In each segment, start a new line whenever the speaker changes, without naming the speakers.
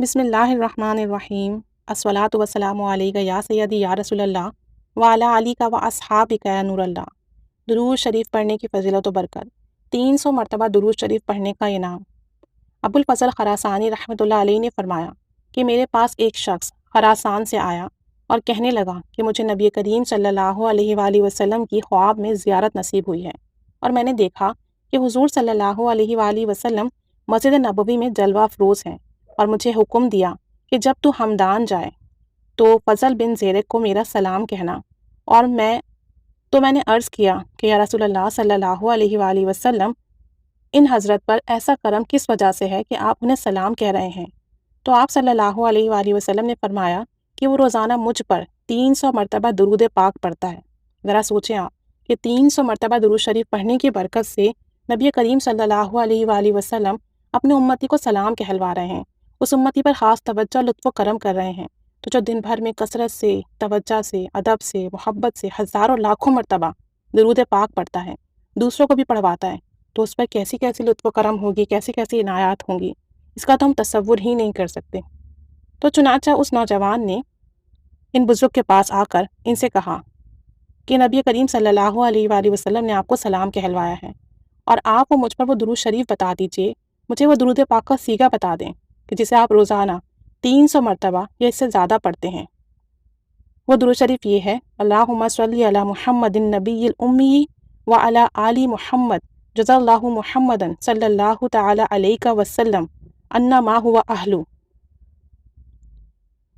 بسم اللہ الرحمن الرحیم الصلاۃ والسلام علیک یا سیدی یا رسول اللہ وعلی علیک و اصحابک یا نور اللہ۔ درود شریف پڑھنے کی فضیلت و برکت۔ 300 مرتبہ درود شریف پڑھنے کا انعام۔ ابو الفضل خراسانی رحمۃ اللہ علیہ نے فرمایا کہ میرے پاس ایک شخص خراسان سے آیا اور کہنے لگا کہ مجھے نبی کریم صلی اللہ علیہ وآلہ وسلم کی خواب میں زیارت نصیب ہوئی ہے، اور میں نے دیکھا کہ حضور صلی اللہ علیہ وآلہ وسلم مسجد نبوی میں جلوہ افروز ہیں، اور مجھے حکم دیا کہ جب تو ہمدان جائے تو فضل بن زیرک کو میرا سلام کہنا۔ اور میں نے عرض کیا کہ یا رسول اللہ صلی اللہ علیہ وآلہ وسلم، ان حضرت پر ایسا کرم کس وجہ سے ہے کہ آپ انہیں سلام کہہ رہے ہیں؟ تو آپ صلی اللہ علیہ وآلہ وسلم نے فرمایا کہ وہ روزانہ مجھ پر 300 مرتبہ درود پاک پڑھتا ہے۔ ذرا سوچیں آپ کہ 300 مرتبہ درود شریف پڑھنے کی برکت سے نبی کریم صلی اللہ علیہ وآلہ وسلم اپنے امتی کو سلام کہلوا رہے ہیں، اس امتی پر خاص توجہ لطف و کرم کر رہے ہیں۔ تو جو دن بھر میں کثرت سے، توجہ سے، ادب سے، محبت سے ہزاروں لاکھوں مرتبہ درود پاک پڑھتا ہے، دوسروں کو بھی پڑھواتا ہے، تو اس پر کیسی کیسی لطف و کرم ہوگی، کیسی کیسی عنایات ہوں گی، اس کا تو ہم تصور ہی نہیں کر سکتے۔ تو چنانچہ اس نوجوان نے ان بزرگ کے پاس آ کر ان سے کہا کہ نبی کریم صلی اللہ علیہ وآلہ وسلم نے آپ کو سلام کہلوایا ہے، اور آپ مجھ پر وہ درود شریف بتا دیجئے، مجھے وہ درود پاک کا صیغہ بتا دیں کہ جسے آپ روزانہ 300 مرتبہ یا اس سے زیادہ پڑھتے ہیں۔ وہ درود شریف یہ ہے: اللہم صلی علی محمد النبی الامی وعلی آل محمد جزا اللہ محمد صلی اللہ تعالی علیہ وسلم انا ما ہوا اہلو۔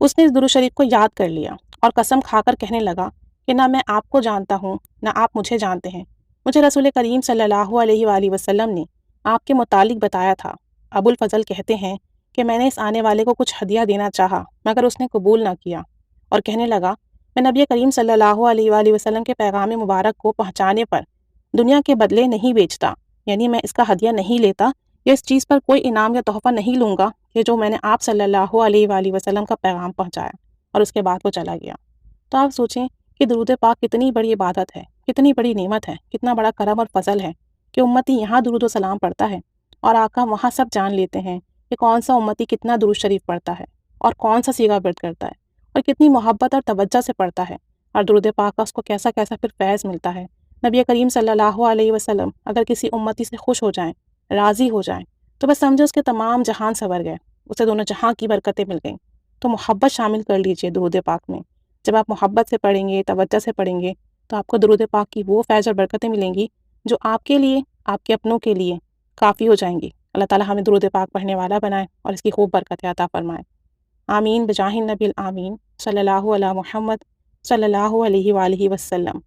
اس نے اس درود شریف کو یاد کر لیا اور قسم کھا کر کہنے لگا کہ نہ میں آپ کو جانتا ہوں نہ آپ مجھے جانتے ہیں، مجھے رسول کریم صلی اللہ علیہ وآلہ وسلم نے آپ کے متعلق بتایا تھا۔ ابو الفضل کہتے ہیں کہ میں نے اس آنے والے کو کچھ ہدیہ دینا چاہا، مگر اس نے قبول نہ کیا، اور کہنے لگا میں نبی کریم صلی اللہ علیہ وآلہ وسلم کے پیغام مبارک کو پہنچانے پر دنیا کے بدلے نہیں بیچتا، یعنی میں اس کا ہدیہ نہیں لیتا یا اس چیز پر کوئی انعام یا تحفہ نہیں لوں گا کہ جو میں نے آپ صلی اللہ علیہ وآلہ وسلم کا پیغام پہنچایا، اور اس کے بعد وہ چلا گیا۔ تو آپ سوچیں کہ درود پاک کتنی بڑی عبادت ہے، کتنی بڑی نعمت ہے، کتنا بڑا کرم اور فضل ہے کہ امتی یہاں درود و سلام پڑھتا ہے، اور آقا وہاں سب جان لیتے ہیں کہ کون سا امتی کتنا درود شریف پڑھتا ہے اور کون سا صیغہ ورد کرتا ہے، اور کتنی محبت اور توجہ سے پڑھتا ہے، اور درود پاک کا اس کو کیسا کیسا پھر فیض ملتا ہے۔ نبی کریم صلی اللہ علیہ وسلم اگر کسی امتی سے خوش ہو جائیں، راضی ہو جائیں، تو بس سمجھو اس کے تمام جہان سنور گئے، اسے دونوں جہاں کی برکتیں مل گئیں۔ تو محبت شامل کر لیجئے درود پاک میں۔ جب آپ محبت سے پڑھیں گے، توجہ سے پڑھیں گے، تو آپ کو درود پاک کی وہ فیض اور برکتیں ملیں گی جو آپ کے لیے، آپ کے اپنوں کے لیے کافی ہو جائیں گی۔ اللہ تعالی ہمیں درود پاک پڑھنے والا بنائے اور اس کی خوب برکت عطا فرمائے۔ آمین بجاہ النبی الآمین صلی اللہ علی محمد صلی اللہ علیہ وآلہ وسلم۔